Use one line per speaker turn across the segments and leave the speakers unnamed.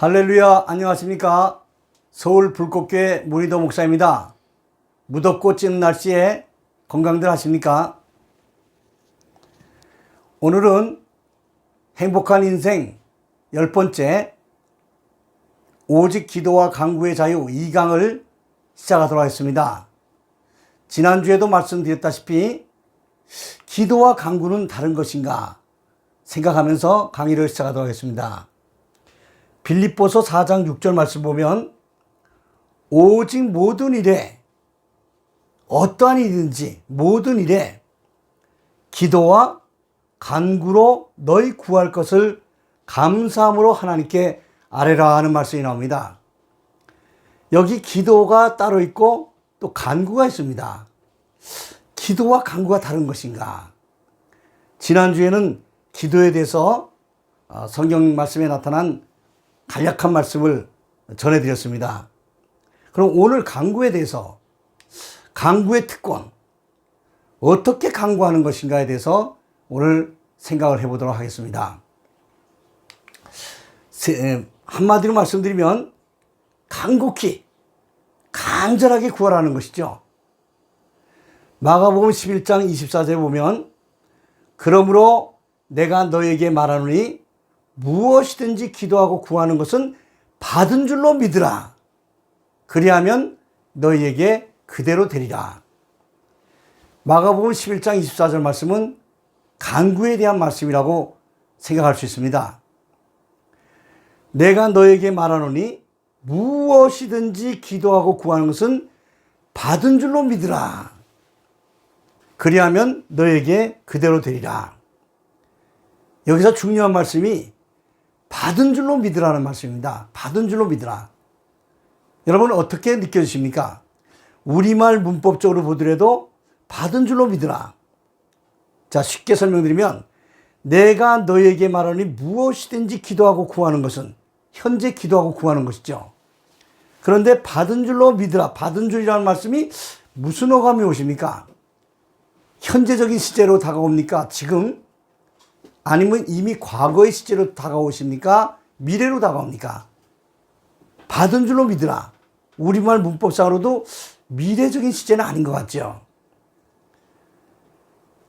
할렐루야, 안녕하십니까? 서울 불꽃교회 문희도 목사입니다. 무덥고 찌는 날씨에 건강들 하십니까? 오늘은 행복한 인생 10번째 오직 기도와 간구의 자유 2강을 시작하도록 하겠습니다. 지난주에도 말씀드렸다시피 기도와 간구는 다른 것인가 생각하면서 강의를 시작하도록 하겠습니다. 빌립보서 4장 6절 말씀 보면 오직 모든 일에 어떠한 일이든지 모든 일에 기도와 간구로 너희 구할 것을 감사함으로 하나님께 아뢰라 하는 말씀이 나옵니다. 여기 기도가 따로 있고 또 간구가 있습니다. 기도와 간구가 다른 것인가? 지난주에는 기도에 대해서 성경 말씀에 나타난 간략한 말씀을 전해드렸습니다. 그럼 오늘 간구에 대해서 간구의 특권, 어떻게 간구하는 것인가에 대해서 오늘 생각을 해보도록 하겠습니다. 한마디로 말씀드리면 간곡히 간절하게 구하라는 것이죠. 마가복음 11장 24절에 보면 그러므로 내가 너에게 말하노니 무엇이든지 기도하고 구하는 것은 받은 줄로 믿으라. 그리하면 너희에게 그대로 되리라. 마가복음 11장 24절 말씀은 간구에 대한 말씀이라고 생각할 수 있습니다. 내가 너에게 말하노니 무엇이든지 기도하고 구하는 것은 받은 줄로 믿으라. 그리하면 너에게 그대로 되리라. 여기서 중요한 말씀이 받은 줄로 믿으라는 말씀입니다. 받은 줄로 믿으라. 여러분 어떻게 느껴지십니까? 우리말 문법적으로 보더라도 받은 줄로 믿으라. 자, 쉽게 설명드리면 내가 너에게 말하니 무엇이든지 기도하고 구하는 것은 현재 기도하고 구하는 것이죠. 그런데 받은 줄로 믿으라. 받은 줄이라는 말씀이 무슨 어감이 오십니까? 현재적인 시제로 다가옵니까? 지금? 아니면 이미 과거의 시제로 다가오십니까? 미래로 다가옵니까? 받은 줄로 믿으라. 우리말 문법상으로도 미래적인 시제는 아닌 것 같죠.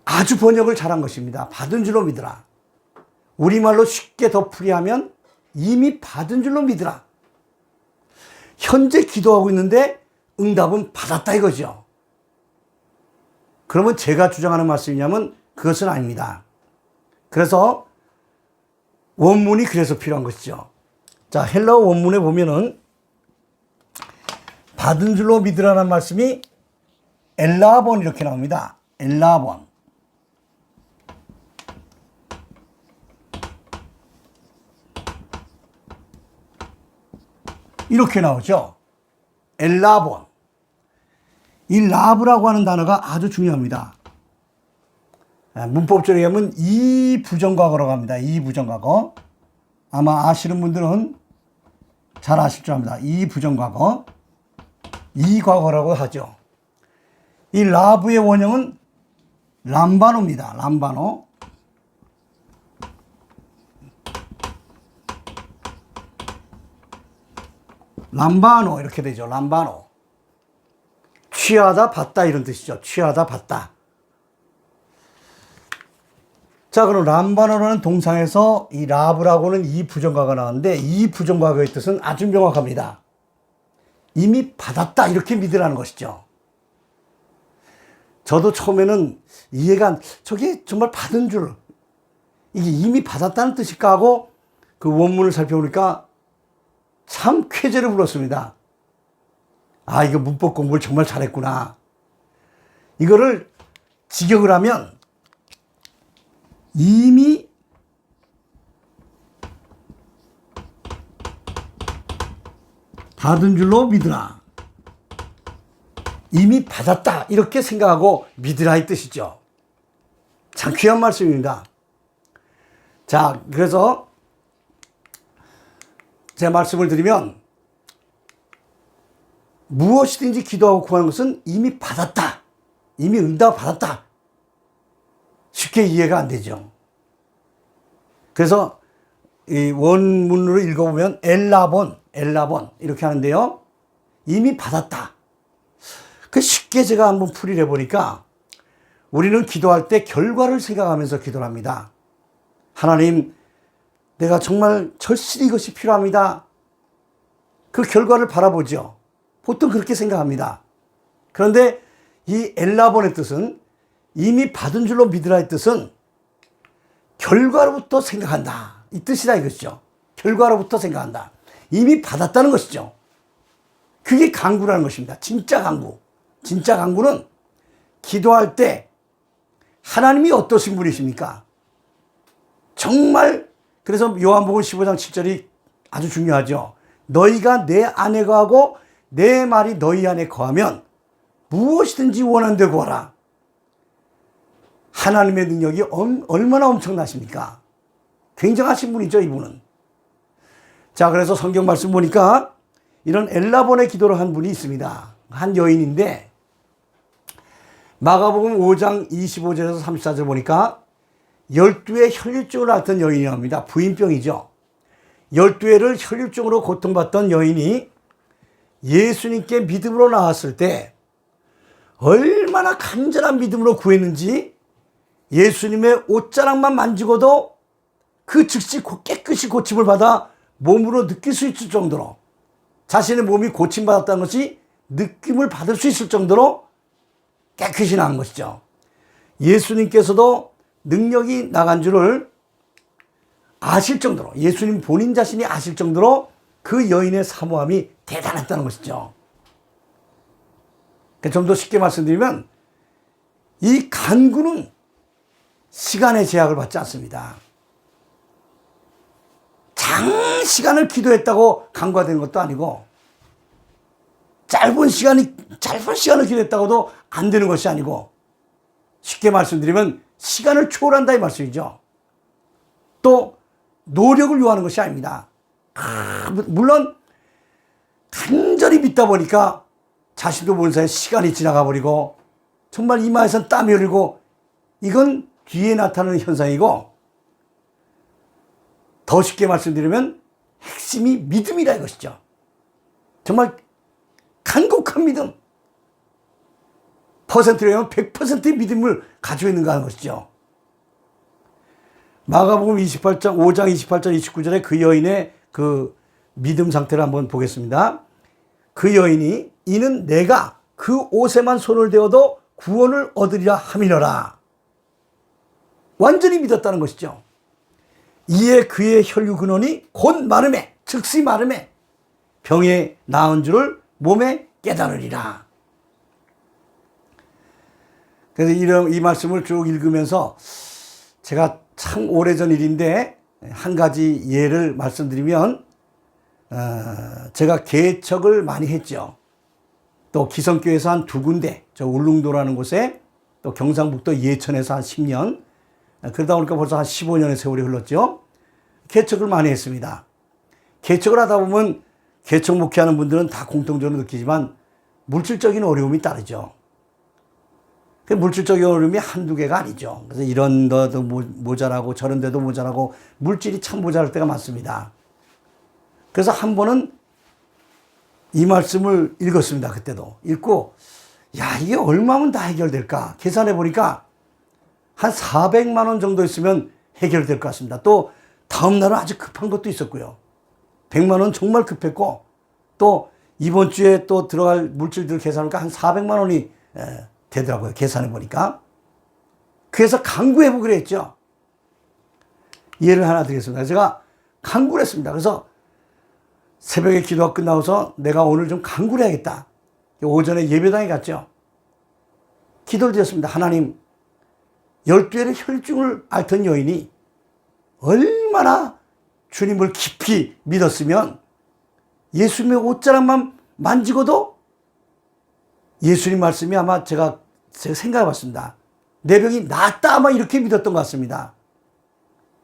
아주 번역을 잘한 것입니다. 받은 줄로 믿으라. 우리말로 쉽게 더 풀이하면 이미 받은 줄로 믿으라. 현재 기도하고 있는데 응답은 받았다 이거죠. 그러면 제가 주장하는 말씀이냐면 그것은 아닙니다. 그래서 원문이 그래서 필요한 것이죠. 자, 헬라어 원문에 보면은 받은 줄로 믿으라는 말씀이 엘라본 이렇게 나옵니다. 엘라본. 이렇게 나오죠. 엘라본. 이 라브라고 하는 단어가 아주 중요합니다. 문법적으로 하면 이 부정과거라고 합니다. 이 부정과거. 아마 아시는 분들은 잘 아실 줄 압니다. 이 부정과거. 이 과거라고 하죠. 이 라브의 원형은 람바노입니다. 람바노. 람바노 이렇게 되죠. 람바노. 취하다 받다 이런 뜻이죠. 취하다 받다. 자, 그럼 람바노라는 동상에서 이 라브라고는 이 부정과거가 나왔는데 이 부정과거의 뜻은 아주 명확합니다. 이미 받았다 이렇게 믿으라는 것이죠. 저도 처음에는 이해가 저게 정말 받은 줄 이게 이미 받았다는 뜻일까 하고 그 원문을 살펴보니까 참 쾌재를 불렀습니다. 아, 이거 문법 공부를 정말 잘했구나. 이거를 직역을 하면 이미 받은 줄로 믿으라. 이미 받았다 이렇게 생각하고 믿으라 이 뜻이죠. 참 귀한 말씀입니다. 자, 그래서 제 말씀을 드리면 무엇이든지 기도하고 구하는 것은 이미 받았다. 이미 응답 받았다. 쉽게 이해가 안 되죠. 그래서 이 원문으로 읽어보면 엘라본 이렇게 하는데요. 이미 받았다. 그 쉽게 제가 한번 풀이를 해보니까 우리는 기도할 때 결과를 생각하면서 기도를 합니다. 하나님, 내가 정말 절실히 이것이 필요합니다. 그 결과를 바라보죠. 보통 그렇게 생각합니다. 그런데 이 엘라본의 뜻은 이미 받은 줄로 믿으라의 뜻은 결과로부터 생각한다. 이 뜻이다 이것이죠. 결과로부터 생각한다. 이미 받았다는 것이죠. 그게 간구라는 것입니다. 진짜 간구. 진짜 간구는 기도할 때 하나님이 어떠신 분이십니까? 정말 그래서 요한복음 15장 7절이 아주 중요하죠. 너희가 내 안에 거하고 내 말이 너희 안에 거하면 무엇이든지 원하는 데 구하라. 하나님의 능력이 얼마나 엄청나십니까? 굉장하신 분이죠, 이분은. 자, 그래서 성경 말씀 보니까 이런 엘라본의 기도를 한 분이 있습니다. 한 여인인데 마가복음 5장 25절에서 34절 보니까 12의 혈류증을 앓던 여인이 나옵니다. 부인병이죠. 12회를 혈류증으로 고통받던 여인이 예수님께 믿음으로 나왔을 때 얼마나 간절한 믿음으로 구했는지 예수님의 옷자락만 만지고도 그 즉시 깨끗이 고침을 받아 몸으로 느낄 수 있을 정도로 자신의 몸이 고침받았다는 것이 느낌을 받을 수 있을 정도로 깨끗이 나은 것이죠. 예수님께서도 능력이 나간 줄을 아실 정도로 예수님 본인 자신이 아실 정도로 그 여인의 사모함이 대단했다는 것이죠. 좀 더 쉽게 말씀드리면 이 간구는 시간의 제약을 받지 않습니다. 장시간을 기도했다고 간구가 되는 것도 아니고 짧은 시간을 기도했다고도 안 되는 것이 아니고 쉽게 말씀드리면 시간을 초월한다 이 말씀이죠. 또 노력을 요하는 것이 아닙니다. 물론 간절히 믿다 보니까 자신도 모르는 사이에 시간이 지나가 버리고 정말 이마에선 땀이 흐르고 이건 뒤에 나타나는 현상이고 더 쉽게 말씀드리면 핵심이 믿음이라 이것이죠. 정말 간곡한 믿음. 퍼센트로 하면 100%의 믿음을 가지고 있는가 하는 것이죠. 마가복음 5장 28절 29절에 그 여인의 그 믿음 상태를 한번 보겠습니다. 그 여인이 이는 내가 그 옷에만 손을 대어도 구원을 얻으리라 함이너라. 완전히 믿었다는 것이죠. 이에 그의 혈류 근원이 곧 마름에 즉시 마름에 병에 나은 줄을 몸에 깨달으리라. 그래서 이 말씀을 쭉 읽으면서 제가 참 오래전 일인데 한 가지 예를 말씀드리면 제가 개척을 많이 했죠. 또 기성교회에서 한 2군데 저 울릉도라는 곳에 또 경상북도 예천에서 한 10년 그러다 보니까 벌써 한 15년의 세월이 흘렀죠. 개척을 많이 했습니다. 개척을 하다 보면 개척 목회하는 분들은 다 공통적으로 느끼지만 물질적인 어려움이 따르죠. 그 물질적인 어려움이 한두 개가 아니죠. 그래서 이런 데도 모자라고 저런 데도 모자라고 물질이 참 모자랄 때가 많습니다. 그래서 한 번은 이 말씀을 읽었습니다. 그때도 읽고 야 이게 얼마면 다 해결될까 계산해 보니까 한 400만 원 정도 있으면 해결될 것 같습니다. 또 다음 날은 아주 급한 것도 있었고요. 100만 원 정말 급했고 또 이번 주에 또 들어갈 물질들 계산하니까 한 400만 원이 되더라고요. 계산해 보니까. 그래서 간구해 보기로 했죠. 예를 하나 드리겠습니다. 제가 간구를 했습니다. 그래서 새벽에 기도가 끝나고서 내가 오늘 좀 간구를 해야겠다. 오전에 예배당에 갔죠. 기도를 드렸습니다. 하나님, 12회의 혈증을 앓던 여인이 얼마나 주님을 깊이 믿었으면 예수님의 옷자락만 만지고도 예수님 말씀이 아마 제가 생각해 봤습니다. 내 병이 낫다 아마 이렇게 믿었던 것 같습니다.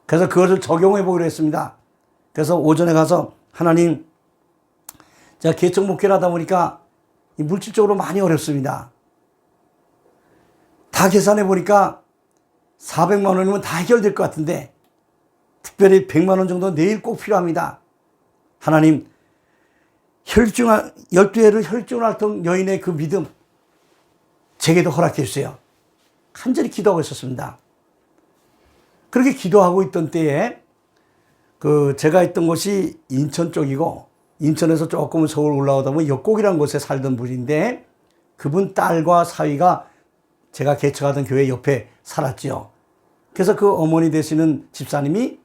그래서 그것을 적용해 보기로 했습니다. 그래서 오전에 가서 하나님, 제가 개척 목회를 하다 보니까 물질적으로 많이 어렵습니다. 다 계산해 보니까 400만 원이면 다 해결될 것 같은데 특별히 100만 원 정도 내일 꼭 필요합니다. 하나님, 12해를 혈중을 앓던 여인의 그 믿음, 제게도 허락해 주세요. 간절히 기도하고 있었습니다. 그렇게 기도하고 있던 때에 제가 있던 곳이 인천 쪽이고, 인천에서 조금 서울 올라오다 보면 역곡이라는 곳에 살던 분인데, 그분 딸과 사위가 제가 개척하던 교회 옆에 살았지요. 그래서 그 어머니 되시는 집사님이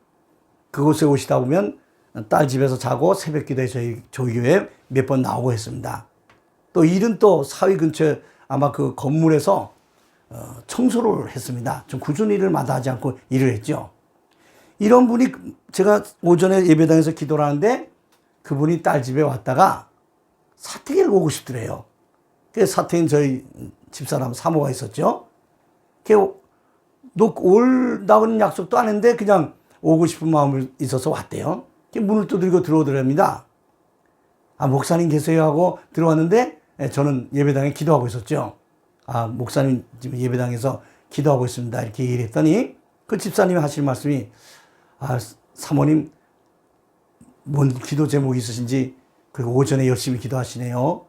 그곳에 오시다 보면 딸 집에서 자고 새벽 기도에 저희 교회에 몇 번 나오고 했습니다. 또 일은 또 사위 근처에 아마 그 건물에서 청소를 했습니다. 좀 꾸준히 일을 마다하지 않고 일을 했죠. 이런 분이 제가 오전에 예배당에서 기도를 하는데 그분이 딸 집에 왔다가 사택에 오고 싶더래요. 그래서 사택인 저희 집사람 사모가 있었죠. 너 올다고는 약속도 안 했는데 그냥 오고 싶은 마음이 있어서 왔대요. 문을 두드리고 들어오더랍니다. 아, 목사님 계세요 하고 들어왔는데 저는 예배당에 기도하고 있었죠. 아, 목사님 지금 예배당에서 기도하고 있습니다. 이렇게 얘기를 했더니 그 집사님이 하실 말씀이, 아, 사모님 뭔 기도 제목이 있으신지, 그리고 오전에 열심히 기도하시네요.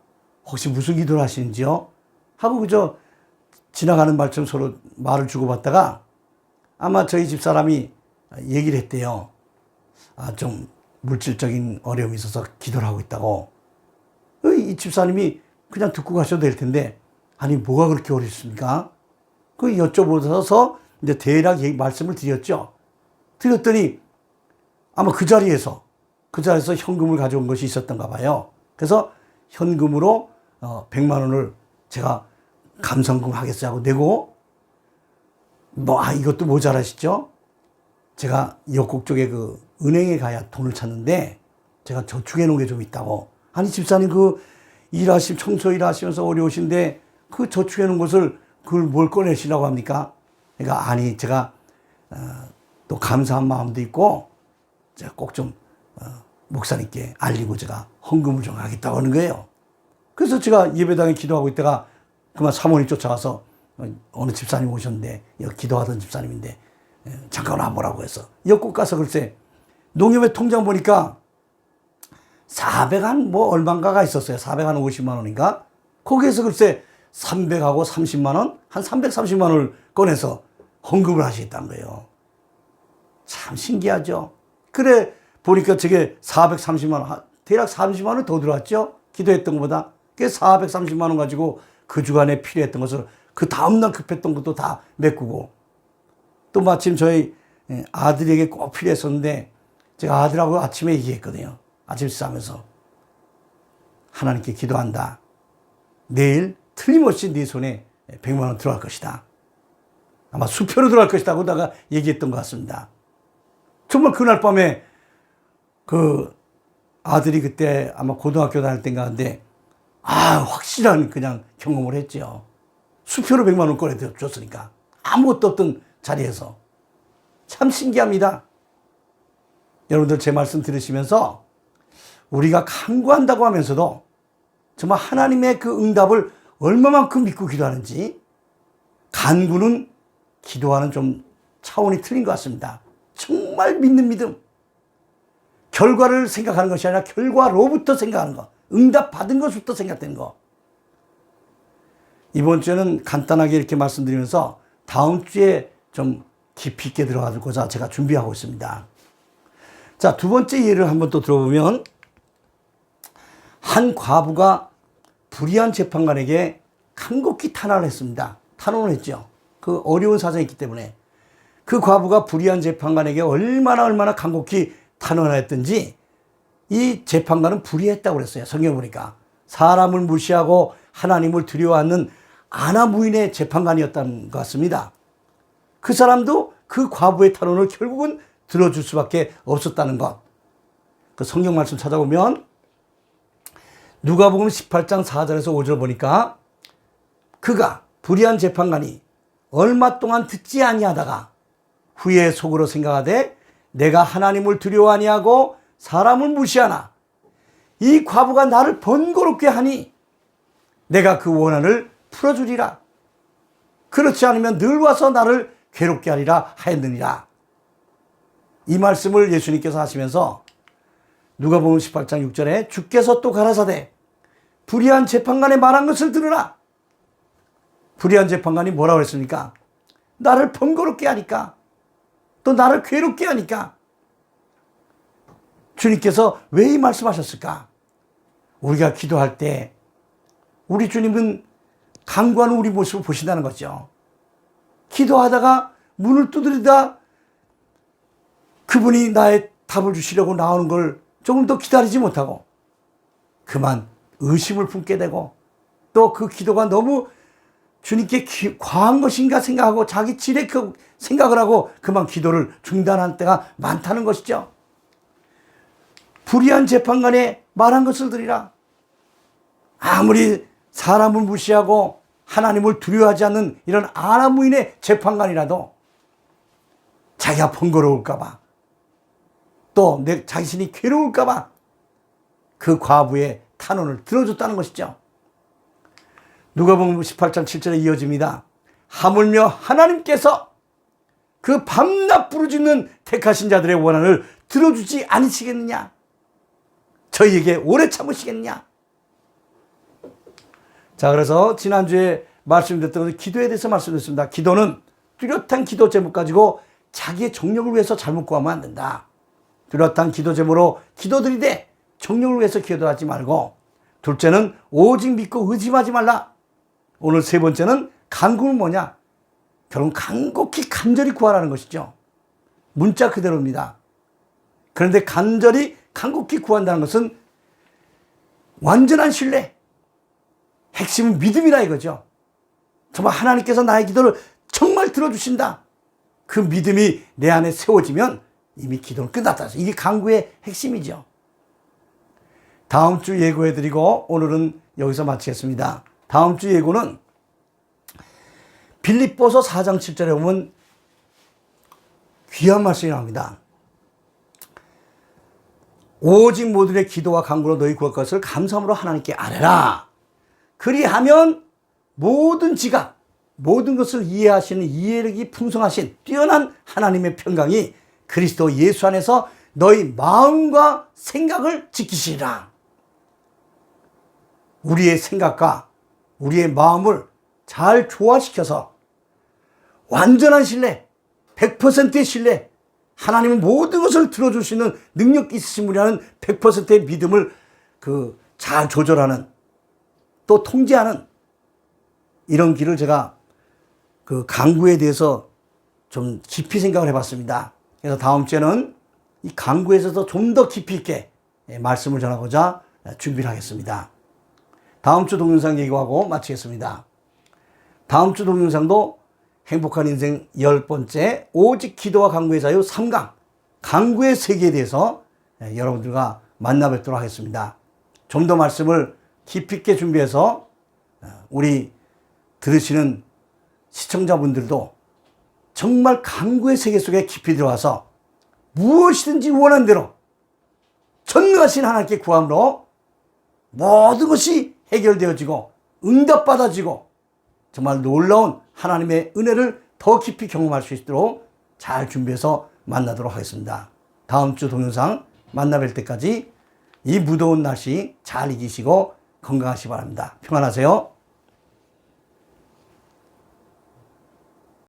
혹시 무슨 기도를 하시는지요? 하고 그저 지나가는 말처럼 서로 말을 주고받다가 아마 저희 집사람이 얘기를 했대요. 아, 좀 물질적인 어려움이 있어서 기도를 하고 있다고. 이 집사님이 그냥 듣고 가셔도 될 텐데, 아니 뭐가 그렇게 어렵습니까? 여쭤보셔서 이제 대략 말씀을 드렸죠. 드렸더니 아마 그 자리에서 현금을 가져온 것이 있었던가 봐요. 그래서 현금으로 100만 원을 제가 감성금 하겠어요 하고 내고, 이것도 모자라시죠? 제가 역곡 쪽에 그 은행에 가야 돈을 찾는데 제가 저축해 놓은 게 좀 있다고. 아니 집사님 청소 일하시면서 어려우신데 그 저축해 놓은 것을 그걸 뭘 꺼내시라고 합니까? 그러니까 아니 제가 또 감사한 마음도 있고 제가 꼭 좀 목사님께 알리고 제가 헌금을 좀 하겠다고 하는 거예요. 그래서 제가 예배당에 기도하고 있다가 그만 사모님 쫓아와서 어느 집사님 오셨는데, 여기 기도하던 집사님인데 잠깐 와보라고 해서 역곡 가서 글쎄 농협의 통장 보니까 400한 얼마인가가 있었어요. 450만 원인가? 거기에서 글쎄 300하고 30만 원, 한 330만 원을 꺼내서 헌금을 하시겠다는 거예요. 참 신기하죠. 그래 보니까 저게 430만 원, 대략 30만 원 더 들어왔죠. 기도했던 것보다. 그래서 430만 원 가지고 그 주간에 필요했던 것을 그 다음날 급했던 것도 다 메꾸고, 또 마침 저희 아들에게 꼭 필요했었는데 제가 아들하고 아침에 얘기했거든요. 아침 식사하면서 하나님께 기도한다. 내일 틀림없이 네 손에 100만 원 들어갈 것이다. 아마 수표로 들어갈 것이다 하고 내가 얘기했던 것 같습니다. 정말 그날 밤에 그 아들이 그때 아마 고등학교 다닐 때인가 한데 확실한 그냥 경험을 했죠. 수표로 100만 원 꺼내줬으니까. 아무것도 없던 자리에서. 참 신기합니다. 여러분들 제 말씀 들으시면서 우리가 간구한다고 하면서도 정말 하나님의 그 응답을 얼마만큼 믿고 기도하는지, 간구는 기도와는 좀 차원이 틀린 것 같습니다. 정말 믿는 믿음. 결과를 생각하는 것이 아니라 결과로부터 생각하는 것. 응답 받은 것부터 생각되는 것. 이번 주에는 간단하게 이렇게 말씀드리면서 다음 주에 좀 깊이 있게 들어가고자 제가 준비하고 있습니다. 자, 두 번째 예를 한번 또 들어보면, 한 과부가 불의한 재판관에게 간곡히 탄원을 했습니다. 탄원을 했죠. 그 어려운 사정이 있기 때문에. 그 과부가 불의한 재판관에게 얼마나 간곡히 탄원을 했든지 이 재판관은 불의했다고 그랬어요. 성경에 보니까. 사람을 무시하고 하나님을 두려워하는 아나무인의 재판관이었던 것 같습니다. 그 사람도 그 과부의 탄원을 결국은 들어줄 수밖에 없었다는 것. 그 성경 말씀 찾아보면 누가복음 18장 4절에서 5절 보니까, 그가 불의한 재판관이 얼마 동안 듣지 아니하다가 후에 속으로 생각하되 내가 하나님을 두려워 아니하고 사람을 무시하나 이 과부가 나를 번거롭게 하니 내가 그 원한을 풀어주리라. 그렇지 않으면 늘 와서 나를 괴롭게 하리라 하였느니라. 이 말씀을 예수님께서 하시면서 누가복음 18장 6절에 주께서 또 가라사대 불의한 재판관의 말한 것을 들으라. 불의한 재판관이 뭐라고 했습니까? 나를 번거롭게 하니까, 또 나를 괴롭게 하니까. 주님께서 왜 이 말씀하셨을까? 우리가 기도할 때 우리 주님은 간구하는 우리 모습을 보신다는 거죠. 기도하다가 문을 두드리다 그분이 나의 답을 주시려고 나오는 걸 조금 더 기다리지 못하고 그만 의심을 품게 되고, 또 그 기도가 너무 주님께 과한 것인가 생각하고 자기 지레 생각을 하고 그만 기도를 중단한 때가 많다는 것이죠. 불의한 재판관의 말한 것을 들으라. 아무리 사람을 무시하고 하나님을 두려워하지 않는 이런 아나무인의 재판관이라도 자기가 번거로울까봐, 또 내 자신이 괴로울까봐 그 과부의 탄원을 들어줬다는 것이죠. 누가복음 18장 7절에 이어집니다. 하물며 하나님께서 그 밤낮 부르짖는 택하신 자들의 원한을 들어주지 않으시겠느냐? 저희에게 오래 참으시겠느냐? 자, 그래서 지난주에 말씀드렸던 기도에 대해서 말씀드렸습니다. 기도는 뚜렷한 기도 제목 가지고 자기의 정력을 위해서 잘못 구하면 안 된다. 뚜렷한 기도 제목으로 기도드리되 정력을 위해서 기도하지 말고, 둘째는 오직 믿고 의심하지 말라. 오늘 세 번째는 간구는 뭐냐? 결국 간곡히 간절히 구하라는 것이죠. 문자 그대로입니다. 그런데 간곡히 구한다는 것은 완전한 신뢰, 핵심은 믿음이라 이거죠. 정말 하나님께서 나의 기도를 정말 들어주신다. 그 믿음이 내 안에 세워지면 이미 기도는 끝났다. 이게 간구의 핵심이죠. 다음 주 예고해드리고 오늘은 여기서 마치겠습니다. 다음 주 예고는 빌립보서 4장 7절에 보면 귀한 말씀이 나옵니다. 오직 모든의 기도와 간구로 너희 구할 것을 감사함으로 하나님께 아뢰라. 그리하면 모든 지각, 모든 것을 이해하시는 이해력이 풍성하신 뛰어난 하나님의 평강이 그리스도 예수 안에서 너희 마음과 생각을 지키시리라. 우리의 생각과 우리의 마음을 잘 조화시켜서 완전한 신뢰, 100%의 신뢰, 하나님은 모든 것을 들어줄 수 있는 능력 있으신 분이라는 100%의 믿음을 잘 조절하는, 또 통제하는 이런 길을 제가 간구에 대해서 좀 깊이 생각을 해봤습니다. 그래서 다음 주에는 이 간구에서도 좀 더 깊이 있게 말씀을 전하고자 준비를 하겠습니다. 다음 주 동영상 얘기하고 마치겠습니다. 다음 주 동영상도 행복한 인생 10번째 오직 기도와 간구의 자유 3강 간구의 세계에 대해서 여러분들과 만나 뵙도록 하겠습니다. 좀 더 말씀을 깊이 있게 준비해서 우리 들으시는 시청자분들도 정말 간구의 세계 속에 깊이 들어와서 무엇이든지 원하는 대로 전능하신 하나님께 구함으로 모든 것이 해결되어지고 응답받아지고 정말 놀라운 하나님의 은혜를 더 깊이 경험할 수 있도록 잘 준비해서 만나도록 하겠습니다. 다음 주 동영상 만나 뵐 때까지 이 무더운 날씨 잘 이기시고 건강하시기 바랍니다. 평안하세요.